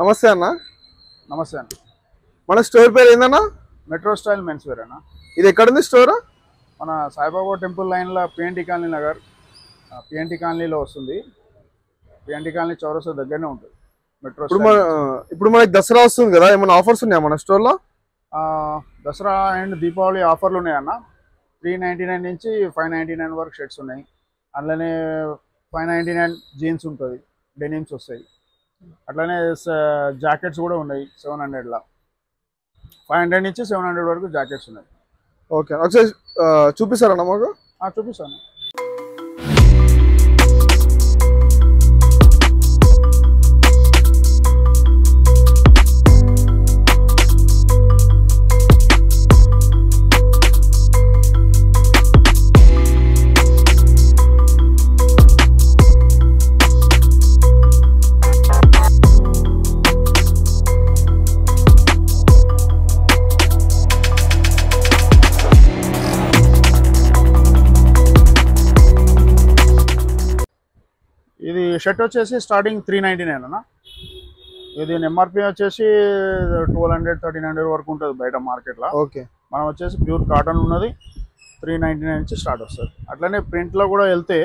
నమస్తే అన్న. నమస్తే అండి. మన స్టోర్ పేరు ఏందన్నా? మెట్రో స్టైల్ మెన్స్ వేర్ అన్న. ఇది ఎక్కడుంది స్టోర్? మన సాయిబాబా టెంపుల్ లైన్లో పిఎన్టీ కాలనీ నగర్, పిఎన్టీ కాలనీలో వస్తుంది. పిఎన్టీ కాలనీ చౌరస్తా దగ్గరనే ఉంటుంది మెట్రో. ఇప్పుడు మనకి దసరా వస్తుంది కదా, ఏమైనా ఆఫర్స్ ఉన్నాయా మన స్టోర్లో? దసరా అండ్ దీపావళి ఆఫర్లు ఉన్నాయన్న. 399 నుంచి 599 వరకు షర్ట్స్ ఉన్నాయి. అందులోనే 599 జీన్స్ ఉంటుంది, డెనిమ్స్ వస్తాయి. అట్లానే జాకెట్స్ కూడా ఉన్నాయి 700లా. 500 నుంచి 700 వరకు జాకెట్స్ ఉన్నాయి. ఓకే, ఒకసారి చూపిస్తారన్నా మాకు? చూపిస్తాను. ఇది షర్ట్ వచ్చేసి స్టార్టింగ్ 399 అన్న. ఇది ఎంఆర్పి వచ్చేసి 1200-1300 వరకు ఉంటుంది బయట మార్కెట్లో. ఓకే, మనం వచ్చేసి ప్యూర్ కాటన్ ఉన్నది 399 నుంచి స్టార్ట్ వస్తుంది. అట్లనే ప్రింట్లో కూడా వెళ్తే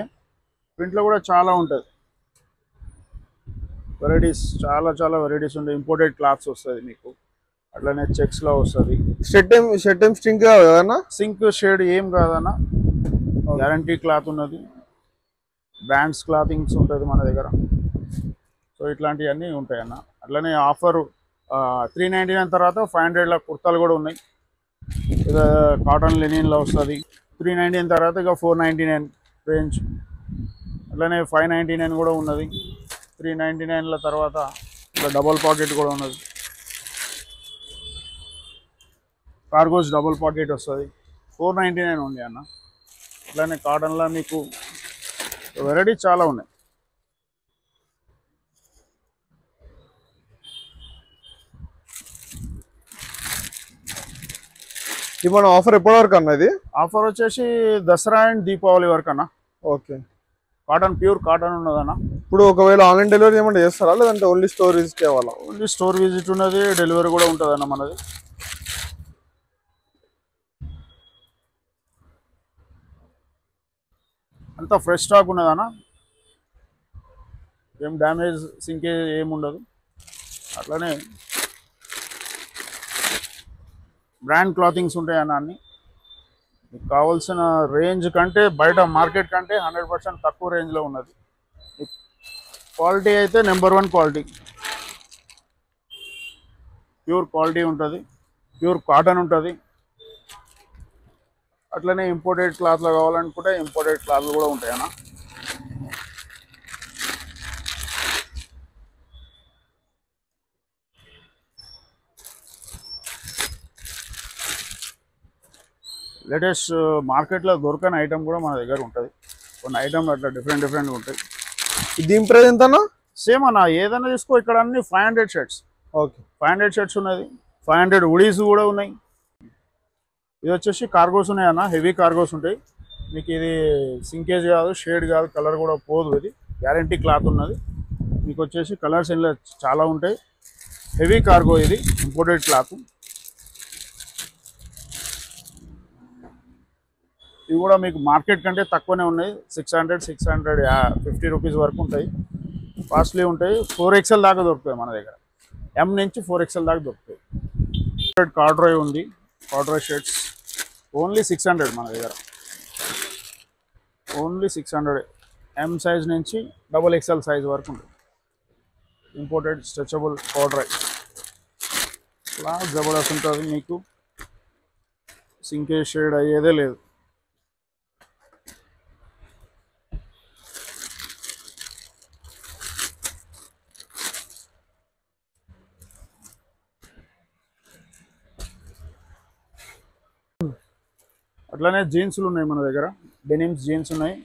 ప్రింట్లో కూడా చాలా ఉంటుంది వెరైటీస్, చాలా వెరైటీస్ ఉంటాయి. ఇంపోర్టెడ్ క్లాత్స్ వస్తుంది మీకు. అట్లనే చెక్స్లో వస్తుంది. షర్ట్ ఏం స్టింక్ కాదన్నా? సింక్ షేడ్ ఏం కాదన్న, గ్యారంటీ క్లాత్ ఉన్నది. బ్రాండ్స్ క్లాతింగ్స్ ఉంటుంది మన దగ్గర. సో ఇట్లాంటివన్నీ ఉంటాయి అన్న. అట్లనే ఆఫర్ 399 తర్వాత 500ల కుర్తాలు కూడా ఉన్నాయి. ఇక కాటన్ లెనిన్లో వస్తుంది. 399 తర్వాత ఇక 499 రేంజ్. అట్లనే 599 కూడా ఉన్నది. 399ల తర్వాత ఇక డబల్ పాకెట్ కూడా ఉన్నది. కార్గోస్ డబల్ పాకెట్ వస్తుంది. 499 ఉంది అన్న. అట్లనే కాటన్లో మీకు వెరైటీ చాలా ఉన్నాయి. ఇది మన ఆఫర్ ఎప్పటి వరకు అన్న? ఇది ఆఫర్ వచ్చేసి దసరా అండ్ దీపావళి వరకు అన్న. ఓకే, కాటన్ ప్యూర్ కాటన్ ఉన్నదన్న. ఇప్పుడు ఒకవేళ ఆన్లైన్ డెలివరీ ఏమైనా చేస్తారా, లేదంటే ఓన్లీ స్టోర్ విజిట్ కావాలా? ఓన్లీ స్టోర్ విజిట్ ఉన్నది, డెలివరీ కూడా ఉంటుంది అన్న మనది. అంతా ఫ్రెష్ స్టాక్ ఉన్నదన్న. ఏం డ్యామేజ్ సింకేజ్ ఏముండదు. అట్లనే బ్రాండ్ క్లాతింగ్స్ ఉంటాయన్న అన్ని. మీకు కావాల్సిన రేంజ్ కంటే బయట మార్కెట్ కంటే 100% తక్కువ రేంజ్లో ఉన్నది. క్వాలిటీ అయితే నెంబర్ 1 క్వాలిటీ, ప్యూర్ క్వాలిటీ ఉంటుంది. ప్యూర్ కాటన్ ఉంటుంది. అట్లనే ఇంపోర్టెడ్ క్లాత్లో కావాలనుకుంటే ఇంపోర్టెడ్ క్లాత్లు కూడా ఉంటాయన్న. లేటెస్ట్ మార్కెట్లో దొరకని ఐటమ్ కూడా మన దగ్గర ఉంటుంది. కొన్ని ఐటమ్లు అట్లా డిఫరెంట్గా ఉంటాయి. దీని ప్రైస్ ఎంత అన్న? సేమ్ అన్న, ఏదైనా తీసుకో. ఇక్కడ అన్ని 500 షర్ట్స్. ఓకే, 500 షర్ట్స్ ఉన్నది. 500 హుడీస్ కూడా ఉన్నాయి. ఇది వచ్చేసి కార్గోస్ ఉన్నాయన్న, హెవీ కార్గోస్ ఉంటాయి మీకు. ఇది సింకేజ్ కాదు, షేడ్ కాదు, కలర్ కూడా పోదు. ఇది గ్యారంటీ క్లాత్ ఉన్నది మీకు. వచ్చేసి కలర్స్ ఇందులో చాలా ఉంటాయి. హెవీ కార్గో, ఇది ఇంపోర్టెడ్ క్లాత్. ఇవి కూడా మీకు మార్కెట్ కంటే తక్కువనే ఉన్నాయి. 600-650 రూపీస్ వరకు ఉంటాయి. కాస్ట్లీ ఉంటాయి. 4XL దాకా దొరుకుతాయి మన దగ్గర. M నుంచి 4XL దాకా దొరుకుతాయి. కార్డ్రాయ్ ఉంది, కార్డ్రాయ్ షర్ట్స్ ఓన్లీ 600 మన దగ్గర. ఓన్లీ 600. M సైజ్ నుంచి XXL సైజ్ వరకు ఉంటుంది. ఇంపోర్టెడ్ స్ట్రెచబుల్ కార్డ్రాయ్ క్లాత్ జబర్దస్త్ ఉంటుంది మీకు. సింకేజ్ షేడ్ అయ్యేదే లేదు. అట్లనే జీన్స్లు ఉన్నాయి మన దగ్గర. డెనిమ్స్ జీన్స్ ఉన్నాయి.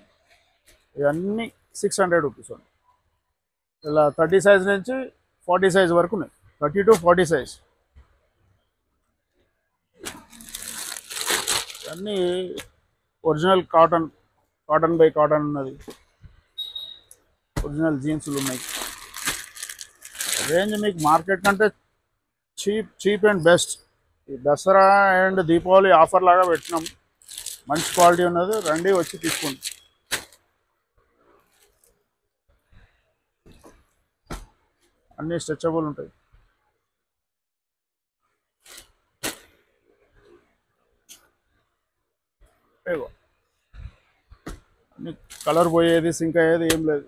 ఇవన్నీ 600 రూపీస్ ఉన్నాయి. ఇలా 30 సైజ్ నుంచి 40 సైజ్ వరకు ఉన్నాయి. 30 to 40 సైజ్. అన్నీ original cotton, cotton by cotton ఉన్నది. ఒరిజినల్ జీన్స్లు ఉన్నాయి. రేంజ్ మీకు మార్కెట్ కంటే చీప్ అండ్ బెస్ట్. ఈ దసరా అండ్ దీపావళి ఆఫర్ లాగా పెట్టినాం. మంచి క్వాలిటీ ఉన్నది, రండి వచ్చి తీసుకోండి. అన్నీ స్ట్రెచబుల్ ఉంటాయి. అన్ని కలర్ పోయేది సింక్ అయ్యేది ఏం లేదు,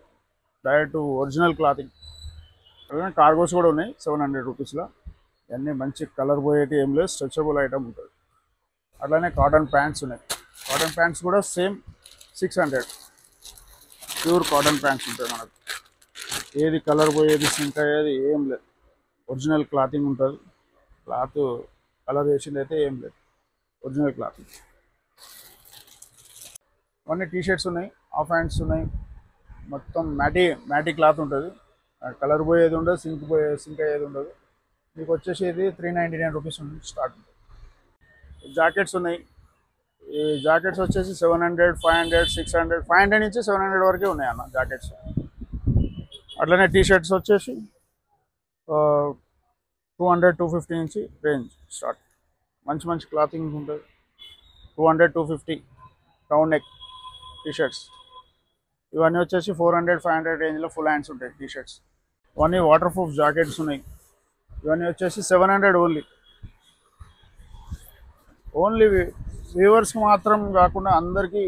డైరెక్ట్ ఒరిజినల్ క్లాతింగ్. అలానే కార్గోస్ కూడా ఉన్నాయి 700 రూపీస్లో. ఇవన్నీ మంచి కలర్ పోయేటి ఏం లేదు, స్ట్రెచబుల్ ఐటమ్ ఉంటుంది. అట్లానే కాటన్ ప్యాంట్స్ ఉన్నాయి. కాటన్ ప్యాంట్స్ కూడా సేమ్ 600, ప్యూర్ కాటన్ ప్యాంట్స్ ఉంటాయి మనకు. ఏది కలర్ పోయేది సింక్ అయ్యేది ఏం లేదు, ఒరిజినల్ క్లాతింగ్ ఉంటుంది. క్లాత్ కలర్ వేసింది అయితే ఏం లేదు, ఒరిజినల్ క్లాతింగ్. అన్నీ టీ షర్ట్స్ ఉన్నాయి, హాఫ్ హ్యాండ్స్ ఉన్నాయి. మొత్తం మ్యాటీ క్లాత్ ఉంటుంది, కలర్ పోయేది ఉండదు, సింక్ అయ్యేది ఉండదు. మీకు వచ్చేసి ఇది 399 రూపీస్ ఉంటుంది స్టార్ట్. జాకెట్స్ ఉన్నాయి. ఈ జాకెట్స్ వచ్చేసి 700, 500, 600, 500 నుంచి 700 వరకే ఉన్నాయి అన్న జాకెట్స్. అట్లనే టీ షర్ట్స్ వచ్చేసి 200, 250 నుంచి రేంజ్ స్టార్ట్. మంచి క్లాతింగ్ ఉంటుంది. 200, 250 రౌండ్ నెక్ టీ షర్ట్స్. ఇవన్నీ వచ్చేసి 400, 500 రేంజ్లో ఫుల్ హ్యాండ్స్ ఉంటాయి టీ షర్ట్స్. ఇవన్నీ వాటర్ ప్రూఫ్ జాకెట్స్ ఉన్నాయి. ఇవన్నీ వచ్చేసి 700 ఓన్లీ వ్యూవర్స్కి మాత్రం కాకుండా అందరికీ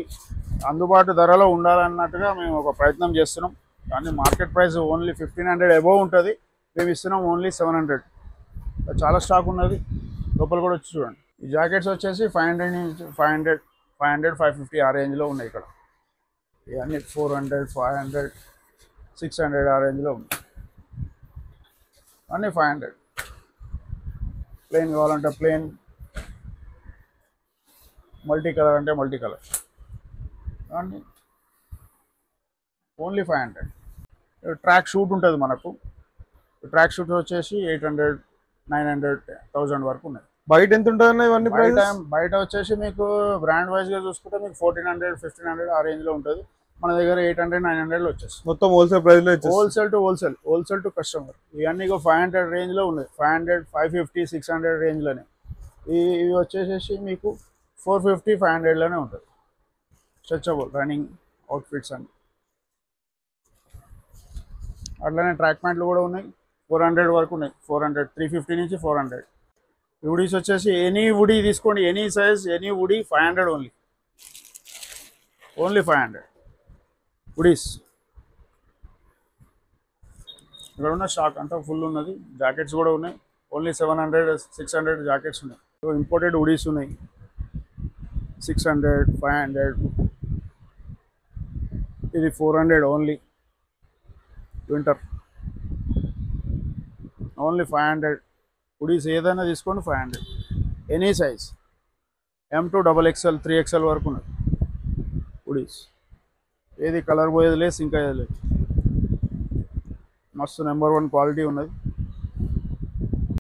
అందుబాటు ధరలో ఉండాలన్నట్టుగా మేము ఒక ప్రయత్నం చేస్తున్నాం. కానీ మార్కెట్ ప్రైస్ ఓన్లీ 1500 అబోవ్ ఉంటుంది, మేము ఇస్తున్నాం ఓన్లీ 700. చాలా స్టాక్ ఉన్నది, లోపల కూడా వచ్చి చూడండి. ఈ జాకెట్స్ వచ్చేసి 500 నుంచి 500, 550 ఆ రేంజ్లో ఉన్నాయి. ఇక్కడ ఇవన్నీ 400, 500, 600 ఆ రేంజ్లో ఉన్నాయి. అన్నీ 500. ప్లెయిన్ కావాలంటే ప్లెయిన్, మల్టీ కలర్ అంటే మల్టీ కలర్, అన్నీ ఓన్లీ 500. ట్రాక్ షూట్ ఉంటుంది మనకు. ట్రాక్ షూట్ వచ్చేసి 800, 900, 1000 వరకు ఉన్నాయి. బయట ఎంత ఉంటుంది ఇవన్నీ ప్రైస్? బయట వచ్చేసి మీకు బ్రాండ్ వైజ్గా చూసుకుంటే మీకు 1400, 1500 ఆ రేంజ్లో ఉంటుంది. మన దగ్గర 800, 900 వచ్చేస్తుంది. మొత్తం హోల్సేల్ ప్రైస్లో హోల్సేల్ టు కస్టమర్. ఇవన్నీ 500 రేంజ్లో ఉన్నాయి. 500, 550, 600 రేంజ్లోనే. ఇవి వచ్చేసేసి మీకు 450, 500లోనే ఉంటుంది. స్ట్రెచబుల్ రన్నింగ్ అవుట్ఫిట్స్ అన్ని. అట్లనే ట్రాక్ ప్యాంట్లు కూడా ఉన్నాయి. 400 వరకు ఉన్నాయి. 400, 350 నుంచి 400. వుడీస్ వచ్చేసి ఎనీ వుడీ తీసుకోండి, any size, any woody 500 only 500 వుడీస్. ఇక్కడ ఉన్న స్టాక్ అంతా ఫుల్ ఉన్నది. జాకెట్స్ కూడా ఉన్నాయి. ఓన్లీ 700, 600 జాకెట్స్ ఉన్నాయి. ఇంపోర్టెడ్ వుడీస్ ఉన్నాయి 600, 500. ఇది 400 ఓన్లీ వింటర్. ఓన్లీ 500 వుడీస్. ఏదైనా తీసుకోండి 500, any size. M2 XXL, 3XL వరకు ఉన్నాయి వుడీస్. ఏది కలర్ పోయేది లేదు, సింక్ అయ్యేది లేదు. మస్తు నెంబర్ 1 క్వాలిటీ ఉన్నది.